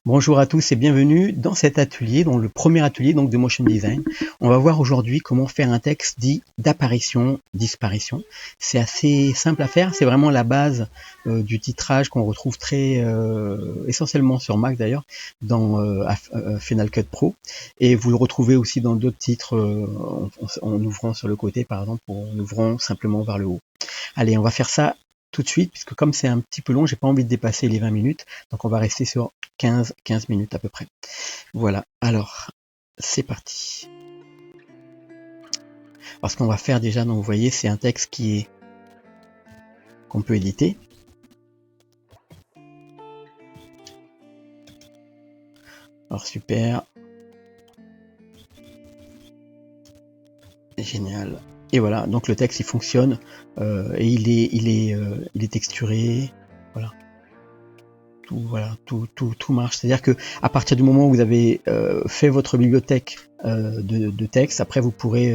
Bonjour à tous et bienvenue dans cet atelier, dans le premier atelier donc de Motion Design. On va voir aujourd'hui comment faire un texte dit d'apparition, disparition. C'est assez simple à faire, c'est vraiment la base du titrage qu'on retrouve très essentiellement sur Mac d'ailleurs, dans Final Cut Pro. Et vous le retrouvez aussi dans d'autres titres en ouvrant sur le côté par exemple, ou en ouvrant simplement vers le haut. Allez, on va faire ça tout de suite, puisque comme c'est un petit peu long, j'ai pas envie de dépasser les 20 minutes, donc on va rester sur 15 minutes à peu près. Voilà, alors, c'est parti. Alors ce qu'on va faire déjà, donc vous voyez, c'est un texte qu'on peut éditer. Alors super. Génial. Et voilà, donc le texte il fonctionne et il est texturé. Voilà. Tout marche. C'est-à-dire que à partir du moment où vous avez fait votre bibliothèque de texte, après vous pourrez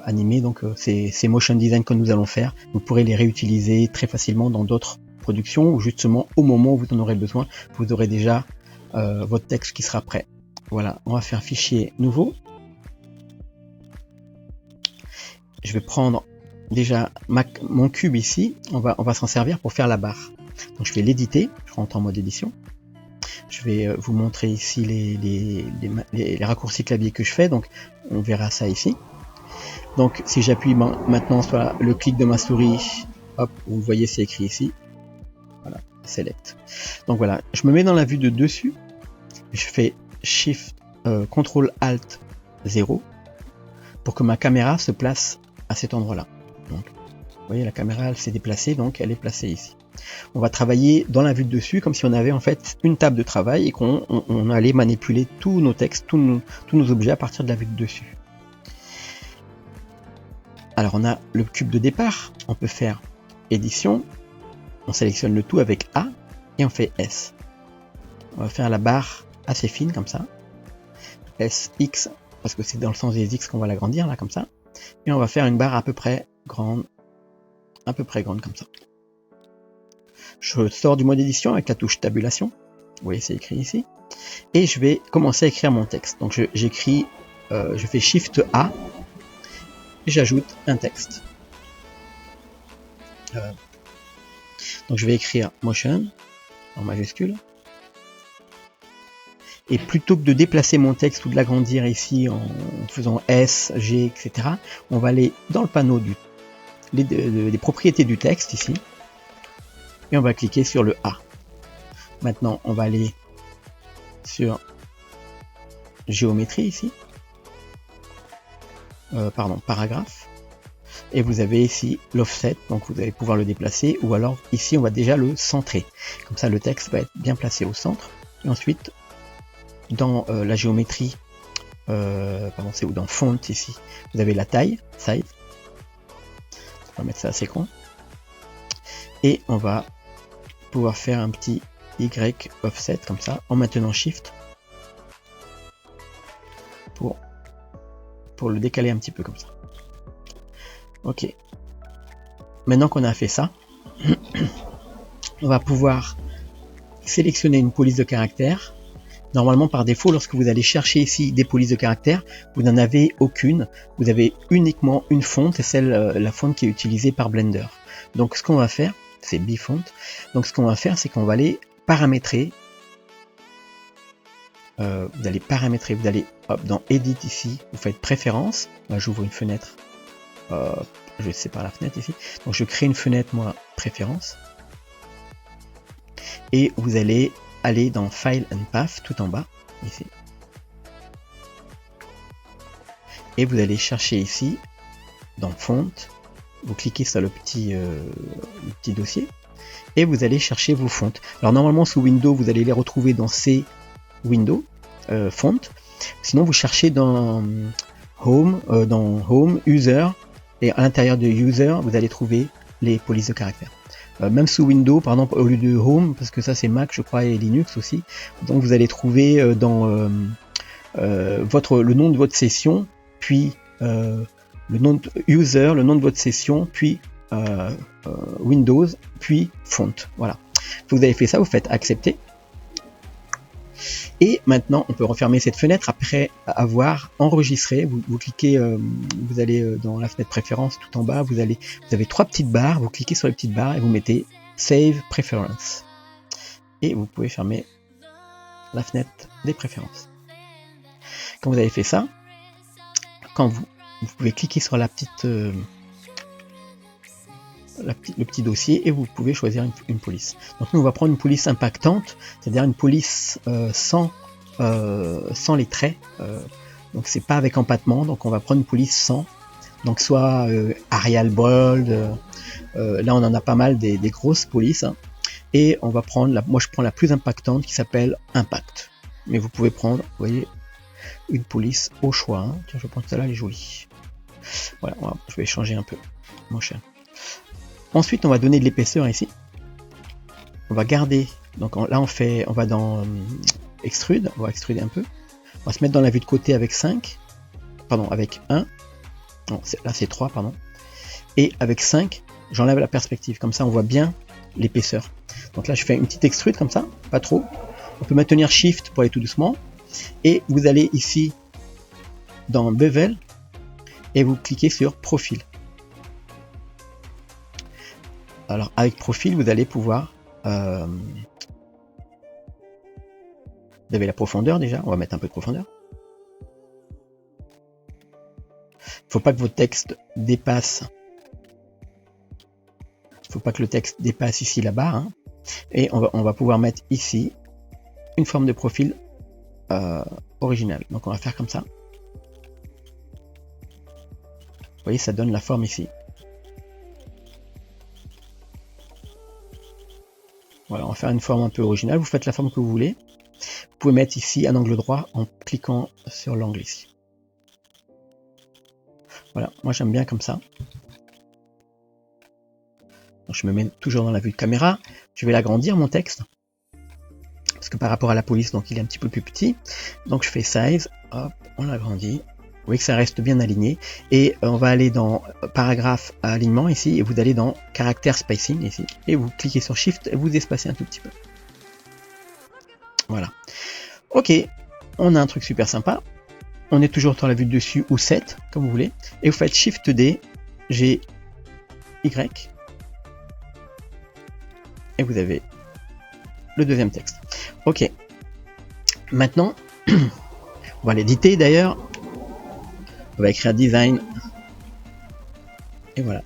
animer. Donc ces motion design que nous allons faire, vous pourrez les réutiliser très facilement dans d'autres productions, ou justement au moment où vous en aurez besoin, vous aurez déjà votre texte qui sera prêt. Voilà, on va faire fichier nouveau. Je vais prendre déjà mon cube ici, on va s'en servir pour faire la barre. Donc je vais l'éditer, je rentre en mode édition. Je vais vous montrer ici les raccourcis clavier que je fais, donc on verra ça ici. Donc si j'appuie maintenant sur le clic de ma souris, hop, vous voyez c'est écrit ici. Voilà, select. Donc voilà, je me mets dans la vue de dessus, je fais Shift, Ctrl Alt 0 pour que ma caméra se place à cet endroit-là. Donc, vous voyez, la caméra elle s'est déplacée, donc elle est placée ici. On va travailler dans la vue de dessus comme si on avait en fait une table de travail et qu'on allait manipuler tous nos textes, tous nos objets à partir de la vue de dessus. Alors on a le cube de départ, on peut faire édition, on sélectionne le tout avec A et on fait S. On va faire la barre assez fine comme ça, SX, parce que c'est dans le sens des X qu'on va l'agrandir là comme ça, et on va faire une barre à peu près grande comme ça. Je sors du mode édition avec la touche tabulation, vous voyez c'est écrit ici, et je vais commencer à écrire mon texte. Donc j'écris, je fais Shift A, et j'ajoute un texte. Donc je vais écrire Motion, en majuscule, et plutôt que de déplacer mon texte ou de l'agrandir ici en faisant S, G, etc., on va aller dans le panneau des propriétés du texte ici, et on va cliquer sur le A. Maintenant on va aller sur géométrie ici, paragraphe, et vous avez ici l'offset, donc vous allez pouvoir le déplacer, ou alors ici on va déjà le centrer, comme ça le texte va être bien placé au centre. Et ensuite dans la géométrie, c'est où, dans font ici, vous avez la taille, size, on va mettre ça assez grand, et on va pouvoir faire un petit Y offset comme ça, en maintenant Shift, pour le décaler un petit peu comme ça. Ok, maintenant qu'on a fait ça, on va pouvoir sélectionner une police de caractère. Normalement par défaut, lorsque vous allez chercher ici des polices de caractère, vous n'en avez aucune, vous avez uniquement une fonte, et la fonte qui est utilisée par Blender. Donc ce qu'on va faire, c'est bfont, donc ce qu'on va faire, c'est qu'on va aller paramétrer. Vous allez hop, dans Edit ici, vous faites Préférences. Là j'ouvre une fenêtre, je sépare la fenêtre ici, donc je crée une fenêtre moi, Préférences, et vous allez aller dans File and Path tout en bas ici, et vous allez chercher ici dans Font, vous cliquez sur le petit dossier et vous allez chercher vos fontes. Alors normalement sous Windows vous allez les retrouver dans ces Windows Font, sinon vous cherchez dans Home, User, et à l'intérieur de User vous allez trouver les polices de caractère. Même sous Windows, par exemple, au lieu de Home, parce que ça c'est Mac je crois et Linux aussi, donc vous allez trouver dans le nom de votre session, puis le nom de User, le nom de votre session, puis Windows, puis Font. Voilà. Vous avez fait ça, vous faites accepter. Et maintenant, on peut refermer cette fenêtre après avoir enregistré. Vous cliquez, vous allez dans la fenêtre préférence tout en bas, vous avez 3 petites barres, vous cliquez sur les petites barres et vous mettez Save Preference. Et vous pouvez fermer la fenêtre des préférences. Quand vous avez fait ça, vous pouvez cliquer sur le petit dossier et vous pouvez choisir une police. Donc nous on va prendre une police impactante, c'est-à-dire une police sans les traits, donc c'est pas avec empattement, donc on va prendre une police sans, donc soit Arial Bold, là on en a pas mal des grosses polices, hein, et on va prendre, moi je prends la plus impactante qui s'appelle Impact, mais vous pouvez prendre, vous voyez, une police au choix, hein. Tiens, je prends celle-là, elle est jolie. Voilà, je vais changer un peu, mon cher. Ensuite, on va donner de l'épaisseur ici. On va garder, donc là on va dans Extrude, on va extruder un peu. On va se mettre dans la vue de côté avec 5, pardon, avec 1, non, là c'est 3, pardon. Et avec 5, j'enlève la perspective, comme ça on voit bien l'épaisseur. Donc là je fais une petite extrude comme ça, pas trop. On peut maintenir Shift pour aller tout doucement. Et vous allez ici dans Bevel et vous cliquez sur Profil. Alors avec Profil, vous allez pouvoir... vous avez la profondeur déjà, on va mettre un peu de profondeur. Il ne faut pas que votre texte dépasse... Il ne faut pas que le texte dépasse ici la barre. Hein. Et on va pouvoir mettre ici une forme de profil original. Donc on va faire comme ça. Vous voyez, ça donne la forme ici. Voilà, on va faire une forme un peu originale. Vous faites la forme que vous voulez. Vous pouvez mettre ici un angle droit en cliquant sur l'angle ici. Voilà, moi j'aime bien comme ça. Donc, je me mets toujours dans la vue de caméra. Je vais l'agrandir mon texte. Parce que par rapport à la police, donc il est un petit peu plus petit. Donc je fais Size, hop, on l'agrandit. Vous voyez que ça reste bien aligné. Et on va aller dans paragraphe à alignement ici. Et vous allez dans caractère spacing ici. Et vous cliquez sur Shift et vous espacez un tout petit peu. Voilà. Ok, on a un truc super sympa. On est toujours dans la vue de dessus ou 7, comme vous voulez. Et vous faites Shift D, G, Y. Et vous avez le deuxième texte. Ok. Maintenant, on va l'éditer d'ailleurs. On va écrire design. Et voilà.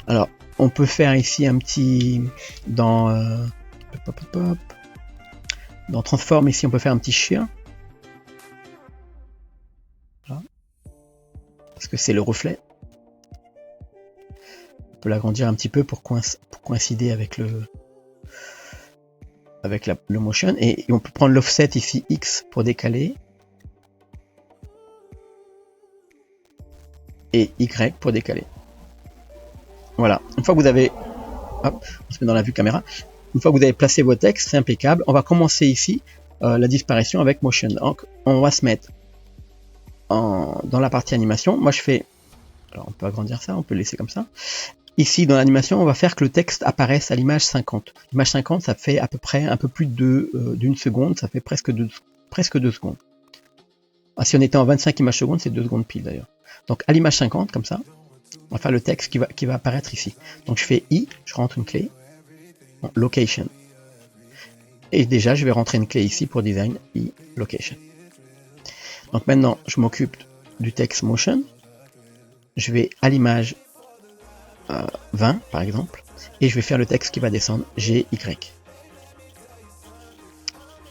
Alors, on peut faire ici un petit... Dans Transform, ici, on peut faire un petit chien. Voilà. Parce que c'est le reflet. On peut l'agrandir un petit peu pour coïncider avec le motion. Et on peut prendre l'offset ici, X, pour décaler. Et Y pour décaler. Voilà. Une fois que vous avez... Hop, on se met dans la vue caméra. Une fois que vous avez placé vos textes, c'est impeccable. On va commencer ici la disparition avec Motion. Donc, on va se mettre dans la partie animation. Moi, je fais... Alors, on peut agrandir ça, on peut le laisser comme ça. Ici, dans l'animation, on va faire que le texte apparaisse à l'image 50. L'image 50, ça fait à peu près un peu plus d'une seconde. Ça fait presque 2 secondes. Ah, si on était en 25 images secondes, c'est 2 secondes pile d'ailleurs. Donc, à l'image 50, comme ça, on va faire le texte qui va apparaître ici. Donc, je fais I, je rentre une clé. Bon, location. Et déjà, je vais rentrer une clé ici pour design, I, location. Donc, maintenant, je m'occupe du texte motion. Je vais à l'image 20 par exemple, et je vais faire le texte qui va descendre, GY.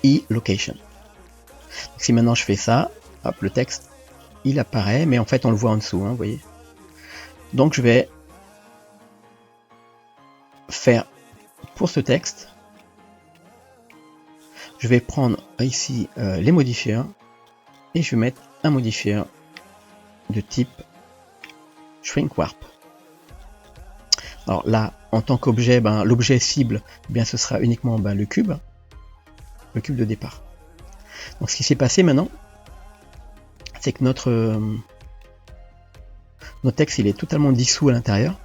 I location. Donc, si maintenant je fais ça, hop, le texte il apparaît, mais en fait on le voit en dessous, hein, vous voyez. Donc je vais faire pour ce texte, je vais prendre ici les modifiers et je vais mettre un modifier de type shrink warp. Alors là, en tant qu'objet, l'objet cible, ce sera uniquement le cube de départ. Donc ce qui s'est passé maintenant, c'est que notre texte il est totalement dissous à l'intérieur,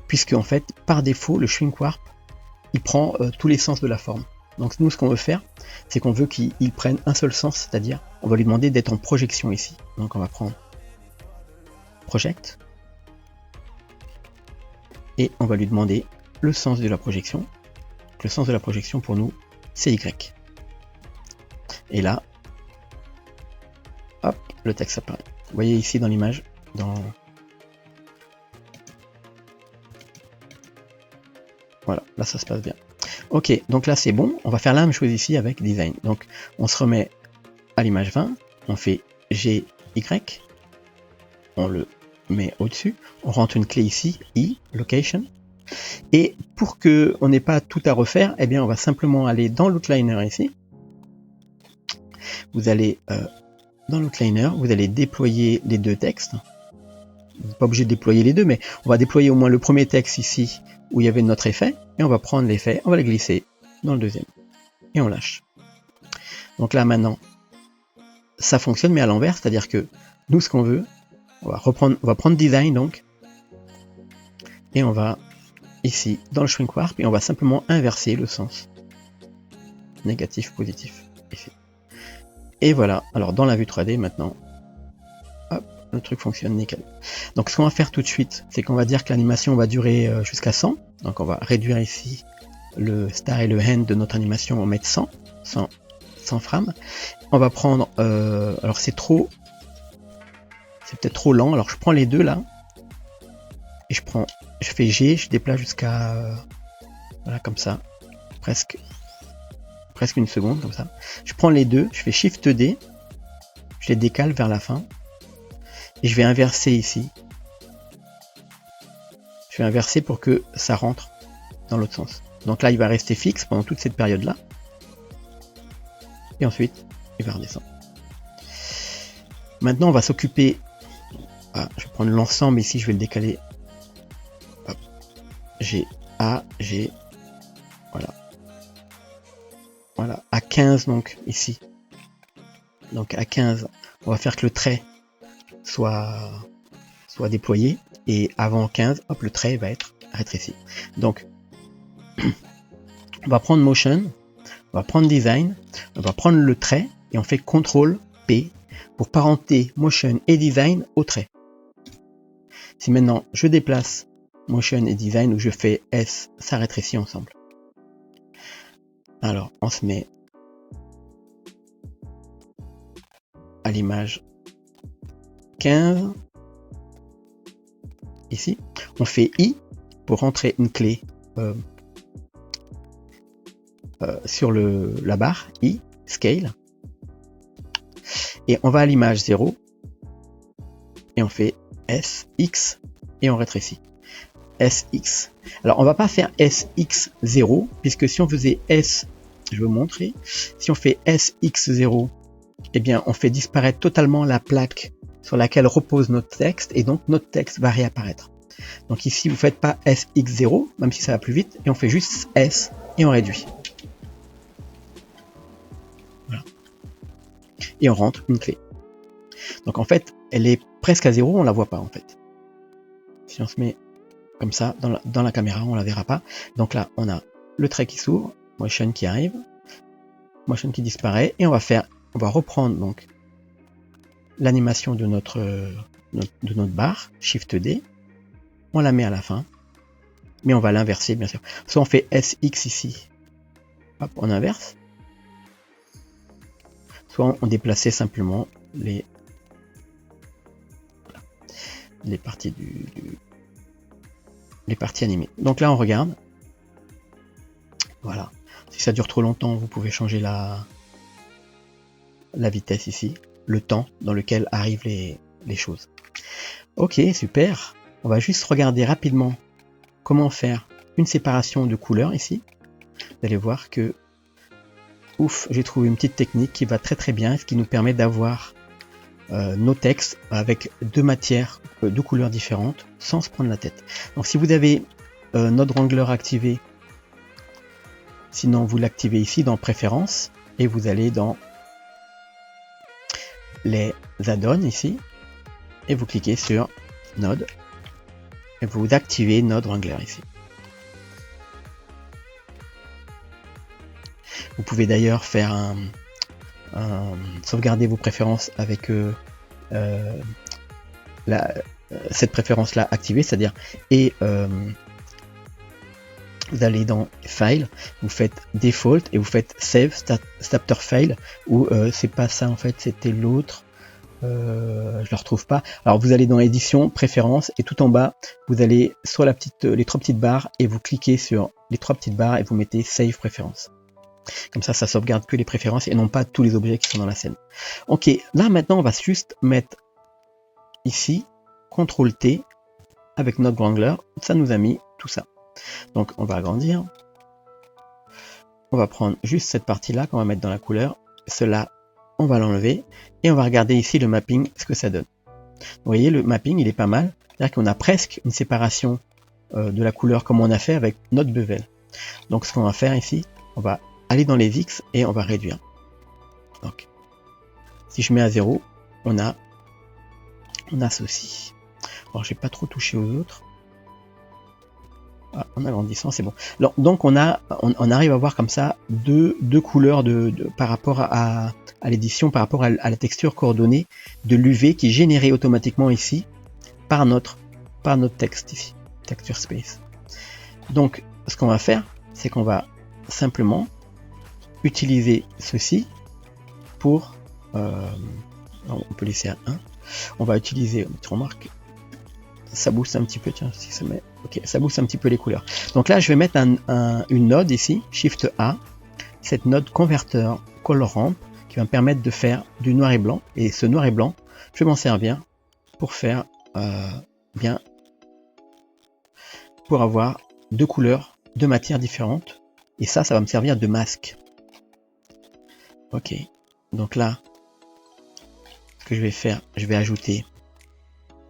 puisque en fait, par défaut, le shrink warp, il prend tous les sens de la forme. Donc nous, ce qu'on veut faire, c'est qu'on veut qu'il prenne un seul sens, c'est-à-dire, on va lui demander d'être en projection ici. Donc on va prendre Project, et on va lui demander le sens de la projection. Le sens de la projection pour nous, c'est Y. Et là, hop, le texte apparaît. Vous voyez ici dans l'image, voilà, là ça se passe bien. Ok, donc là c'est bon, on va faire la même chose ici avec Design. Donc on se remet à l'image 20, on fait GY, on le met au-dessus, on rentre une clé ici, I, Location, et pour que on n'ait pas tout à refaire, eh bien on va simplement aller dans l'outliner ici. Vous allez dans l'outliner, vous allez déployer les deux textes. Vous n'êtes pas obligé de déployer les deux, mais on va déployer au moins le premier texte ici où il y avait notre effet, et on va prendre l'effet, on va le glisser dans le deuxième, et on lâche. Donc là maintenant, ça fonctionne, mais à l'envers, c'est-à-dire que nous ce qu'on veut, on va prendre Design donc, et on va ici dans le Shrink Warp, et on va simplement inverser le sens. Négatif, positif, ici. Et voilà, alors dans la vue 3D maintenant, hop, le truc fonctionne nickel. Donc ce qu'on va faire tout de suite, c'est qu'on va dire que l'animation va durer jusqu'à 100. Donc on va réduire ici le star et le hand de notre animation, on va mettre 100 frames. On va prendre, alors c'est peut-être trop lent, alors je prends les deux là, et je fais G, je déplace jusqu'à, voilà comme ça, presque une seconde comme ça. Je prends les deux, je fais Shift D, je les décale vers la fin, et je vais inverser ici. Je vais inverser pour que ça rentre dans l'autre sens. Donc là, il va rester fixe pendant toute cette période-là. Et ensuite, il va redescendre. Maintenant, on va s'occuper... Ah, je vais prendre l'ensemble ici, je vais le décaler. Hop. G, A, G. Voilà. Voilà. À 15, donc, ici. Donc, à 15, on va faire que le trait soit déployé. Et avant 15, hop, le trait va être rétréci. Donc, on va prendre Motion, on va prendre Design, on va prendre le trait, et on fait CTRL P pour parenter Motion et Design au trait. Si maintenant je déplace Motion et Design, ou je fais S, ça rétrécit ensemble. Alors, on se met à l'image 15. Ici, on fait I pour rentrer une clé sur la barre, I, Scale. Et on va à l'image 0, et on fait S, X, et on rétrécit. SX. Alors on va pas faire SX0, puisque si on faisait S, je vais vous montrer, si on fait SX0, eh bien on fait disparaître totalement la plaque sur laquelle repose notre texte, et donc notre texte va réapparaître. Donc ici vous faites pas SX0, même si ça va plus vite, et on fait juste S, et on réduit. Voilà. Et on rentre une clé. Donc en fait, elle est presque à 0, on la voit pas en fait. Si on se met comme ça, dans la caméra, on la verra pas. Donc là, on a le trait qui s'ouvre, Motion qui arrive, Motion qui disparaît, et on va reprendre donc l'animation de notre barre, Shift D, on la met à la fin, mais on va l'inverser bien sûr. Soit on fait SX ici, hop, on inverse, soit on déplaçait simplement les parties les parties animées. Donc là on regarde, voilà. Si ça dure trop longtemps, vous pouvez changer la vitesse ici, le temps dans lequel arrivent les choses. Ok, super. On va juste regarder rapidement comment faire une séparation de couleurs ici. Vous allez voir que, ouf, j'ai trouvé une petite technique qui va très très bien, ce qui nous permet d'avoir nos textes avec deux matières, deux couleurs différentes, sans se prendre la tête. Donc si vous avez Node Wrangler activé, sinon vous l'activez ici dans Préférences, et vous allez dans les add-ons ici, et vous cliquez sur Node, et vous activez Node Wrangler ici. Vous pouvez d'ailleurs faire sauvegarder vos préférences avec cette préférence là activée, c'est-à-dire vous allez dans File, vous faites Default et vous faites Save Starter File, ou c'est pas ça en fait, c'était l'autre, je le retrouve pas. Alors vous allez dans Édition, Préférences, et tout en bas, vous allez sur les trois petites barres, et vous cliquez sur les trois petites barres, et vous mettez Save Préférences. Comme ça sauvegarde que les préférences, et non pas tous les objets qui sont dans la scène. Ok, là maintenant on va juste mettre ici, CTRL T, avec notre Wrangler, ça nous a mis tout ça. Donc on va agrandir, on va prendre juste cette partie là qu'on va mettre dans la couleur, cela on va l'enlever et on va regarder ici le mapping, ce que ça donne. Vous voyez, le mapping il est pas mal, c'est-à-dire qu'on a presque une séparation de la couleur comme on a fait avec notre bevel. Donc ce qu'on va faire ici, on va aller dans les X et on va réduire. Donc si je mets à 0, on a ceci. Alors j'ai pas trop touché aux autres. En agrandissant, c'est bon. Alors, donc on arrive à voir comme ça deux couleurs par rapport à l'édition, par rapport à la texture coordonnée de l'UV qui est générée automatiquement ici par notre texte ici, texture space. Donc ce qu'on va faire, c'est qu'on va simplement utiliser ceci pour on peut laisser à 1. On va utiliser, tu remarques, ça booste un petit peu, tiens, si ça met, ok, ça booste un petit peu les couleurs. Donc là, je vais mettre une node ici, Shift A, cette node converteur color ramp qui va me permettre de faire du noir et blanc. Et ce noir et blanc, je vais m'en servir pour faire pour avoir deux couleurs, deux matières différentes. Et ça va me servir de masque. Ok, donc là, ce que je vais faire, je vais ajouter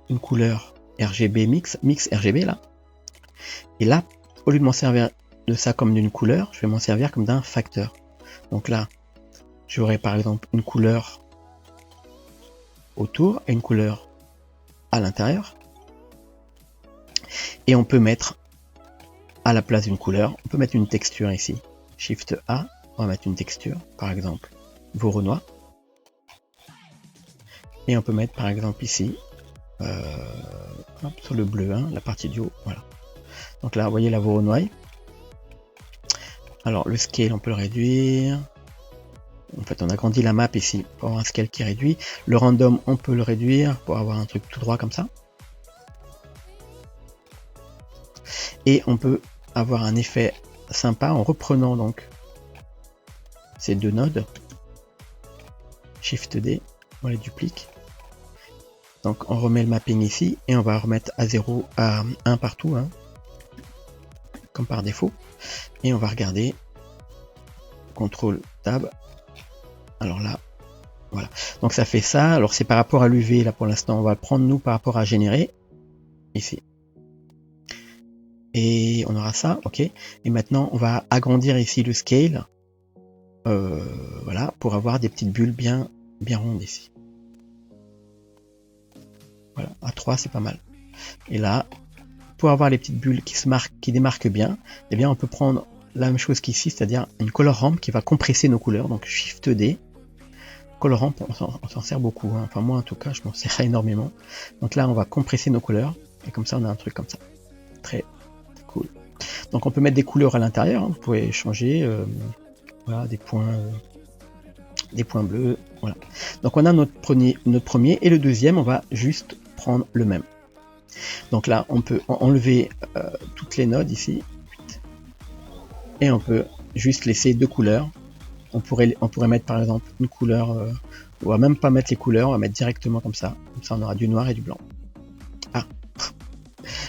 une couleur RGB mix RGB là. Et là, au lieu de m'en servir de ça comme d'une couleur, je vais m'en servir comme d'un facteur. Donc là, j'aurai par exemple une couleur autour et une couleur à l'intérieur. Et on peut mettre à la place d'une couleur, on peut mettre une texture ici. Shift A, on va mettre une texture, par exemple Voronoi. Et on peut mettre par exemple ici sur le bleu, hein, la partie du haut, voilà. Donc là, vous voyez la Voronoi. Alors le scale, on peut le réduire. En fait, on agrandit la map ici pour avoir un scale qui réduit. Le random, on peut le réduire pour avoir un truc tout droit comme ça. Et on peut avoir un effet sympa en reprenant donc ces deux nodes. Shift D, on les duplique. Donc on remet le mapping ici et on va remettre à 0 à 1 partout, hein, comme par défaut. Et on va regarder, CTRL Tab. Alors là, voilà. Donc ça fait ça. Alors c'est par rapport à l'UV là pour l'instant. On va le prendre nous par rapport à générer ici. Et on aura ça, ok. Et maintenant on va agrandir ici le scale, voilà, pour avoir des petites bulles bien rondes ici. Voilà, à 3 c'est pas mal. Et là, pour avoir les petites bulles qui démarquent bien, eh bien on peut prendre la même chose qu'ici, c'est-à-dire une color ramp qui va compresser nos couleurs. Donc Shift D, color ramp, on s'en sert beaucoup, hein. Enfin moi en tout cas je m'en sers énormément. Donc là on va compresser nos couleurs et comme ça on a un truc comme ça. Très cool. Donc on peut mettre des couleurs à l'intérieur, hein. Vous pouvez changer, voilà, des points bleus, voilà. Donc on a notre premier et le deuxième, on va juste prendre le même. Donc là on peut enlever toutes les nodes ici et on peut juste laisser deux couleurs. On pourrait mettre par exemple une couleur, on va même pas mettre les couleurs, on va mettre directement comme ça on aura du noir et du blanc. Ah,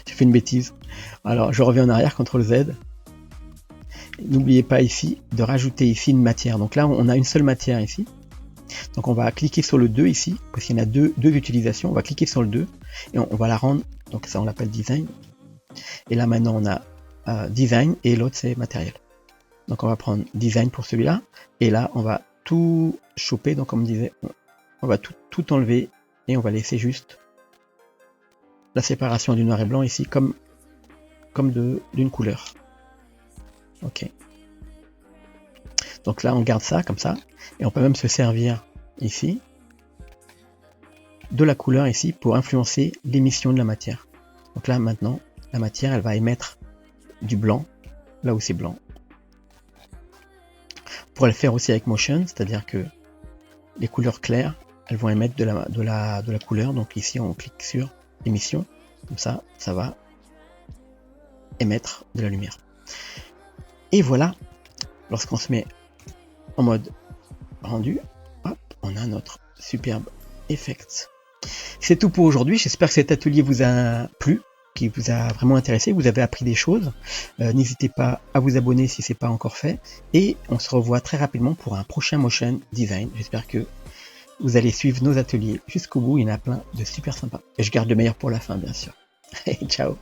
j'ai fait une bêtise. Alors je reviens en arrière, CTRL Z. N'oubliez pas ici de rajouter ici une matière. Donc là on a une seule matière ici. Donc on va cliquer sur le 2 ici, parce qu'il y en a deux utilisations. On va cliquer sur le 2 et on va la rendre, donc ça on l'appelle design. Et là maintenant on a design et l'autre c'est matériel. Donc on va prendre design pour celui-là. Et là on va tout choper, donc comme on disait, on va tout enlever et on va laisser juste la séparation du noir et blanc ici comme d'une couleur. Ok. Donc là, on garde ça comme ça, et on peut même se servir ici de la couleur ici pour influencer l'émission de la matière. Donc là, maintenant, la matière, elle va émettre du blanc, là où c'est blanc. On pourrait le faire aussi avec Motion, c'est-à-dire que les couleurs claires, elles vont émettre de la couleur. Donc ici, on clique sur émission, comme ça, ça va émettre de la lumière. Et voilà, lorsqu'on se met en mode rendu, hop, on a notre superbe effect. C'est tout pour aujourd'hui. J'espère que cet atelier vous a plu, qui vous a vraiment intéressé, vous avez appris des choses. N'hésitez pas à vous abonner si ce n'est pas encore fait. Et on se revoit très rapidement pour un prochain motion design. J'espère que vous allez suivre nos ateliers jusqu'au bout. Il y en a plein de super sympas. Et je garde le meilleur pour la fin, bien sûr. Ciao.